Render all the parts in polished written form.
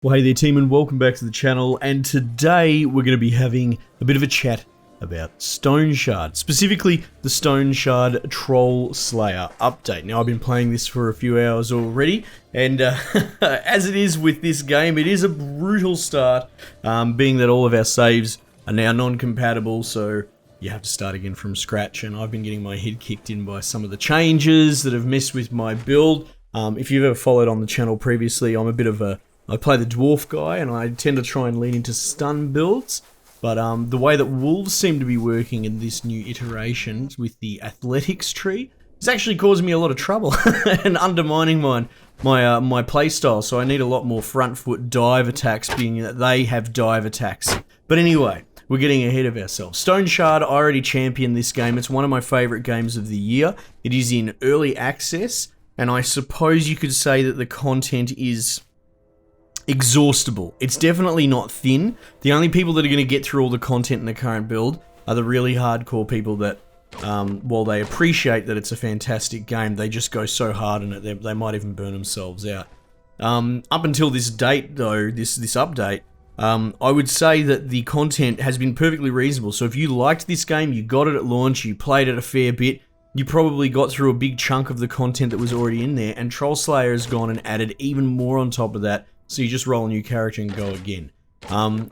Well, hey there team, and welcome back to the channel, and today we're going to be having a bit of a chat about Stoneshard, specifically the Stoneshard Trollslayer update. Now, I've been playing this for a few hours already, and as it is with this game, it is a brutal start, being that all of our saves are now non-compatible, so you have to start again from scratch, and I've been getting my head kicked in by some of the changes that have messed with my build. If you've ever followed on the channel previously, I play the dwarf guy, and I tend to try and lean into stun builds, but the way that wolves seem to be working in this new iteration with the athletics tree is actually causing me a lot of trouble and undermining my playstyle, so I need a lot more front foot dive attacks, being that they have dive attacks. But anyway, we're getting ahead of ourselves. Stoneshard, I already championed this game. It's one of my favourite games of the year. It is in early access, and I suppose you could say that the content is exhaustible. It's definitely not thin. The only people that are going to get through all the content in the current build are the really hardcore people that, while they appreciate that it's a fantastic game, they just go so hard in it, they might even burn themselves out. Up until this date, though, this update, I would say that the content has been perfectly reasonable. So if you liked this game, you got it at launch, you played it a fair bit, you probably got through a big chunk of the content that was already in there, and Trollslayer has gone and added even more on top of that. So you just roll a new character and go again.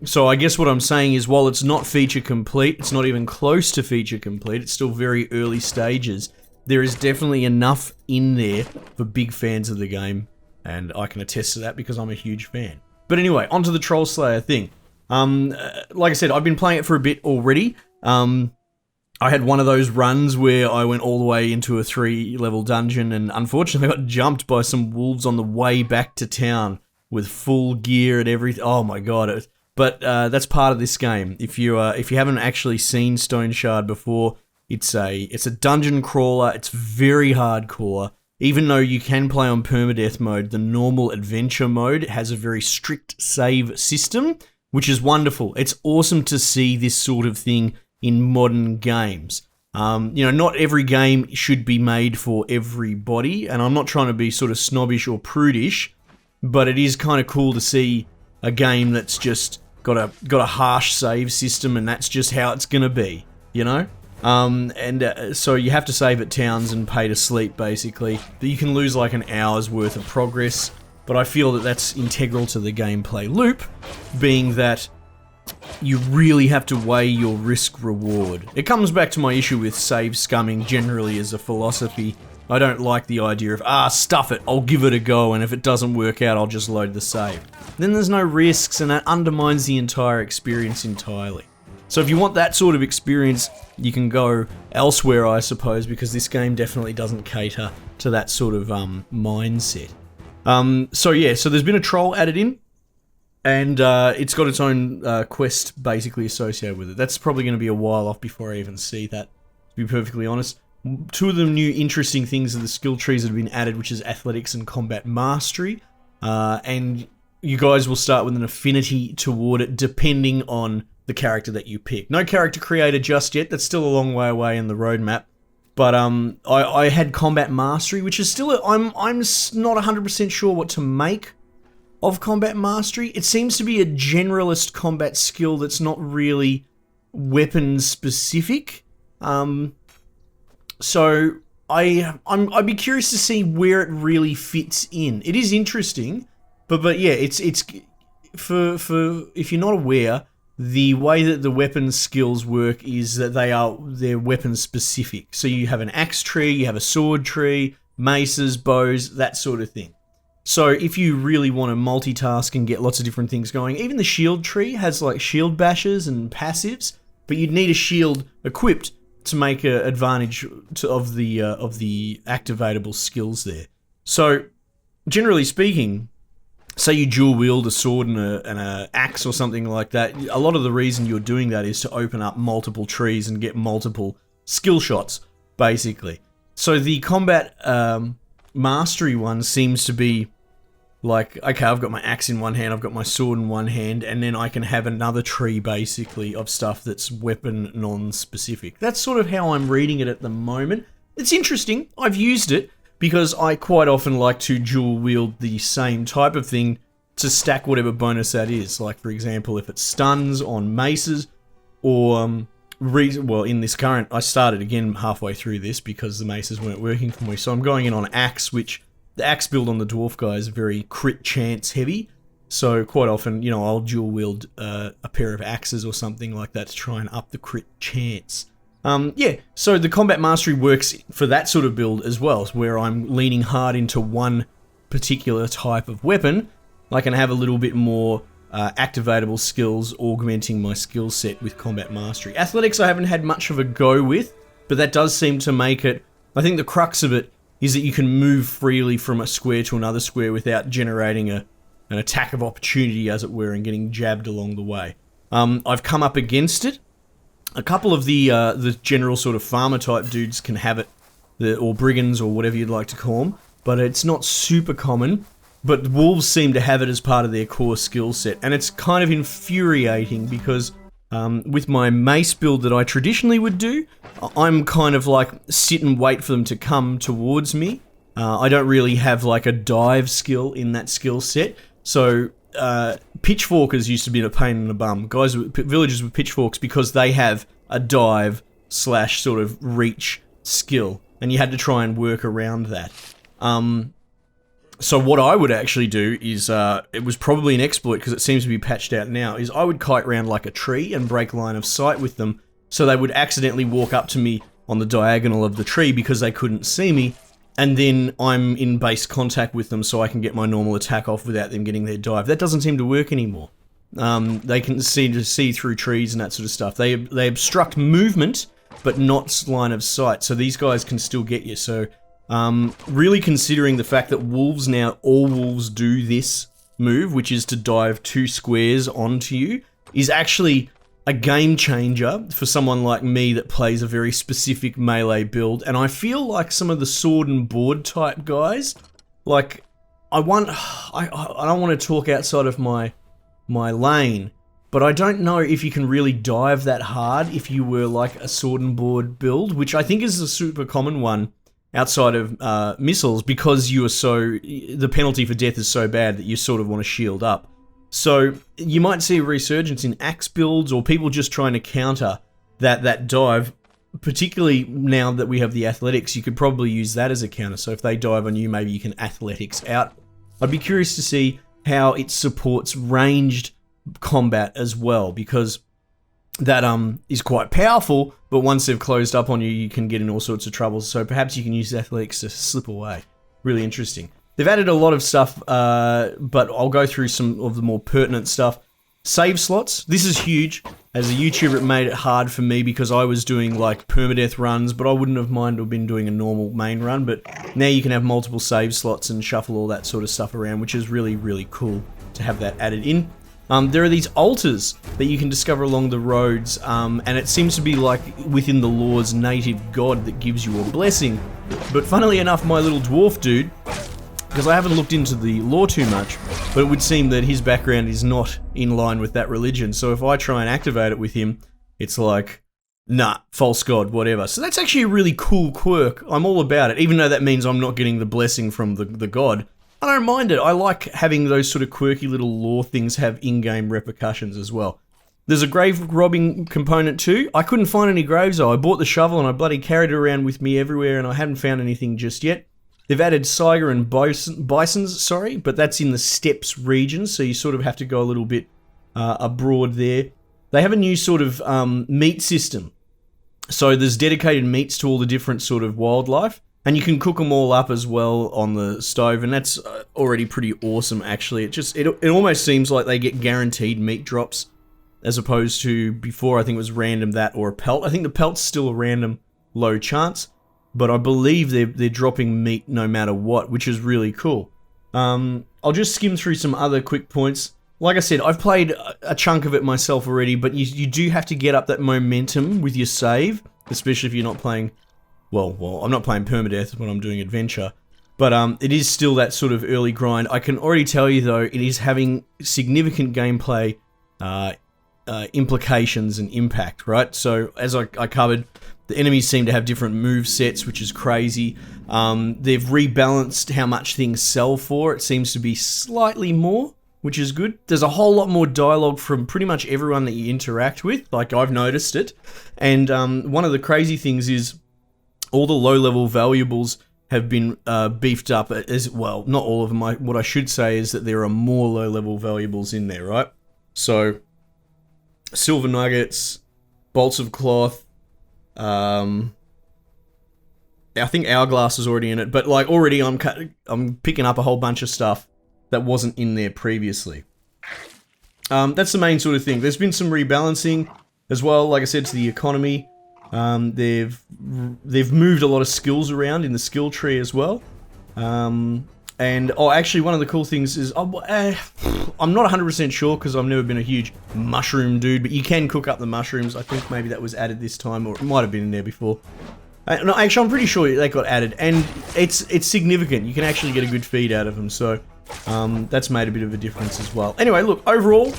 So I guess what I'm saying is, while it's not feature complete, it's not even close to feature complete, it's still very early stages, there is definitely enough in there for big fans of the game, and I can attest to that because I'm a huge fan. But anyway, onto the Trollslayer thing. Like I said, I've been playing it for a bit already. I had one of those runs where I went all the way into a 3-level dungeon, and unfortunately I got jumped by some wolves on the way back to town with full gear and everything. Oh my god! But that's part of this game. If you haven't actually seen Stoneshard before, it's a dungeon crawler. It's very hardcore. Even though you can play on permadeath mode, the normal adventure mode has a very strict save system, which is wonderful. It's awesome to see this sort of thing in modern games. You know, not every game should be made for everybody, and I'm not trying to be sort of snobbish or prudish, but it is kind of cool to see a game that's just got a harsh save system, and that's just how it's gonna be, you know? So you have to save at towns and pay to sleep, basically. But you can lose like an hour's worth of progress, but I feel that that's integral to the gameplay loop, being that you really have to weigh your risk-reward. It comes back to my issue with save scumming generally as a philosophy. I don't like the idea of, stuff it, I'll give it a go, and if it doesn't work out, I'll just load the save. Then there's no risks, and that undermines the entire experience entirely. So if you want that sort of experience, you can go elsewhere, I suppose, because this game definitely doesn't cater to that sort of mindset. So yeah, so there's been a troll added in, and it's got its own quest basically associated with it. That's probably going to be a while off before I even see that, to be perfectly honest. Two of the new interesting things are the skill trees that have been added, which is athletics and combat mastery, and you guys will start with an affinity toward it depending on the character that you pick. No character creator just yet, that's still a long way away in the roadmap, but I had combat mastery, which is still I'm not 100% sure what to make of combat mastery. It seems to be a generalist combat skill that's not really weapon specific. So I'd be curious to see where it really fits in. It is interesting, but yeah, it's for if you're not aware, the way that the weapon skills work is that they're weapon specific. So you have an axe tree, you have a sword tree, maces, bows, that sort of thing. So if you really want to multitask and get lots of different things going, even the shield tree has like shield bashes and passives, but you'd need a shield equipped to make an advantage of the activatable skills there. So, generally speaking, say you dual wield a sword and a axe or something like that, a lot of the reason you're doing that is to open up multiple trees and get multiple skill shots, basically. So the combat mastery one seems to be like, okay, I've got my axe in one hand, I've got my sword in one hand, and then I can have another tree, basically, of stuff that's weapon non-specific. That's sort of how I'm reading it at the moment. It's interesting. I've used it because I quite often like to dual wield the same type of thing to stack whatever bonus that is. Like, for example, if it stuns on maces, or, well, in this current, I started again halfway through this because the maces weren't working for me, so I'm going in on axe, which the axe build on the dwarf guy is very crit chance heavy, so quite often, you know, I'll dual wield a pair of axes or something like that to try and up the crit chance. Yeah, so the combat mastery works for that sort of build as well, where I'm leaning hard into one particular type of weapon. I can have a little bit more activatable skills, augmenting my skill set with combat mastery. Athletics I haven't had much of a go with, but that does seem to make it... I think the crux of it is that you can move freely from a square to another square without generating an attack of opportunity, as it were, and getting jabbed along the way. I've come up against it. A couple of the general sort of farmer type dudes can have it, or brigands or whatever you'd like to call them, but it's not super common. But wolves seem to have it as part of their core skill set, and it's kind of infuriating because with my mace build that I traditionally would do, I'm kind of like sit and wait for them to come towards me. I don't really have like a dive skill in that skill set, so pitchforkers used to be a pain in the bum. Villagers with pitchforks, because they have a dive / sort of reach skill, and you had to try and work around that. So what I would actually do is, it was probably an exploit because it seems to be patched out now, is I would kite round like a tree and break line of sight with them, so they would accidentally walk up to me on the diagonal of the tree because they couldn't see me, and then I'm in base contact with them so I can get my normal attack off without them getting their dive. That doesn't seem to work anymore. They can see through trees and that sort of stuff. They obstruct movement, but not line of sight, so these guys can still get you, so... really considering the fact that wolves now, all wolves do this move, which is to dive 2 squares onto you, is actually a game changer for someone like me that plays a very specific melee build. And I feel like some of the sword and board type guys, like, I don't want to talk outside of my lane, but I don't know if you can really dive that hard if you were like a sword and board build, which I think is a super common one outside of missiles, because you are the penalty for death is so bad that you sort of want to shield up. So you might see a resurgence in axe builds, or people just trying to counter that dive, particularly now that we have the athletics. You could probably use that as a counter, so if they dive on you, maybe you can athletics out. I'd be curious to see how it supports ranged combat as well, because that is quite powerful, but once they've closed up on you, you can get in all sorts of trouble, so perhaps you can use athletics to slip away. Really interesting. They've added a lot of stuff, but I'll go through some of the more pertinent stuff. Save slots. This is huge. As a YouTuber, it made it hard for me because I was doing like permadeath runs, but I wouldn't have minded to have been doing a normal main run, but now you can have multiple save slots and shuffle all that sort of stuff around, which is really, really cool to have that added in. There are these altars that you can discover along the roads, and it seems to be like within the lore's native god that gives you a blessing. But funnily enough, my little dwarf dude, because I haven't looked into the lore too much, but it would seem that his background is not in line with that religion, so if I try and activate it with him, it's like, nah, false god, whatever. So that's actually a really cool quirk. I'm all about it, even though that means I'm not getting the blessing from the god. I don't mind it. I like having those sort of quirky little lore things have in-game repercussions as well. There's a grave robbing component too. I couldn't find any graves though. I bought the shovel and I bloody carried it around with me everywhere, and I hadn't found anything just yet. They've added Saiga and Bisons, but that's in the steppes region, so you sort of have to go a little bit abroad there. They have a new sort of meat system. So there's dedicated meats to all the different sort of wildlife, and you can cook them all up as well on the stove, and that's already pretty awesome actually. It almost seems like they get guaranteed meat drops, as opposed to before I think it was random that or a pelt. I think the pelt's still a random low chance, but I believe they're dropping meat no matter what, which is really cool. I'll just skim through some other quick points. Like I said, I've played a chunk of it myself already, but you do have to get up that momentum with your save, especially if you're not playing... Well, I'm not playing permadeath when I'm doing adventure, but it is still that sort of early grind. I can already tell you, though, it is having significant gameplay implications and impact, right? So, as I covered, the enemies seem to have different move sets, which is crazy. They've rebalanced how much things sell for. It seems to be slightly more, which is good. There's a whole lot more dialogue from pretty much everyone that you interact with, like I've noticed it. And one of the crazy things is all the low-level valuables have been beefed up as well. Not all of them. What I should say is that there are more low-level valuables in there, right? So, silver nuggets, bolts of cloth, I think hourglass is already in it, but like already I'm picking up a whole bunch of stuff that wasn't in there previously. That's the main sort of thing. There's been some rebalancing as well, like I said, to the economy. They've moved a lot of skills around in the skill tree as well. And actually one of the cool things is, I'm not 100% sure because I've never been a huge mushroom dude, but you can cook up the mushrooms. I think maybe that was added this time, or it might have been in there before. No, actually I'm pretty sure they got added, and it's significant. You can actually get a good feed out of them, so that's made a bit of a difference as well. Anyway, look, overall,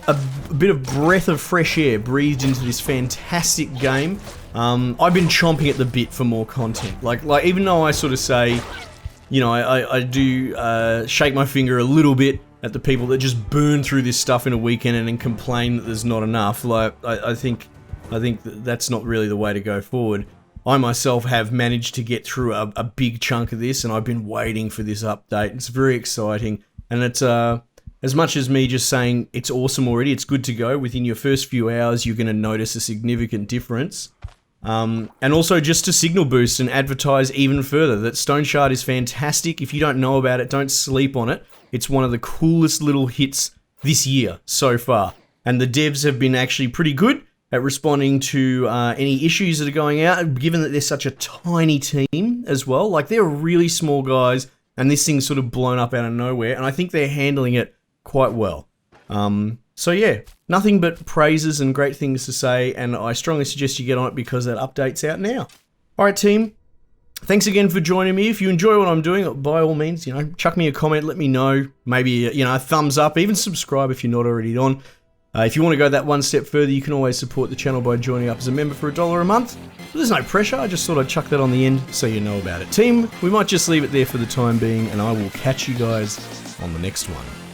a bit of breath of fresh air breathed into this fantastic game. I've been chomping at the bit for more content. Like even though I sort of say, you know, I do shake my finger a little bit at the people that just burn through this stuff in a weekend and then complain that there's not enough. Like I think that's not really the way to go forward. I myself have managed to get through a big chunk of this, and I've been waiting for this update. It's very exciting, and it's as much as me just saying it's awesome already, it's good to go. Within your first few hours, you're going to notice a significant difference. And also just to signal boost and advertise even further that Stoneshard is fantastic. If you don't know about it, don't sleep on it. It's one of the coolest little hits this year so far. And the devs have been actually pretty good at responding to any issues that are going out, given that they're such a tiny team as well. Like, they're really small guys, and this thing's sort of blown up out of nowhere, and I think they're handling it quite well. So yeah, nothing but praises and great things to say, and I strongly suggest you get on it because that update's out now. Alright team, thanks again for joining me. If you enjoy what I'm doing, by all means, you know, chuck me a comment, let me know. Maybe, you know, a thumbs up, even subscribe if you're not already on. If you want to go that one step further, you can always support the channel by joining up as a member for $1 a month. There's no pressure, I just thought I'd chuck that on the end so you know about it. Team, we might just leave it there for the time being, and I will catch you guys on the next one.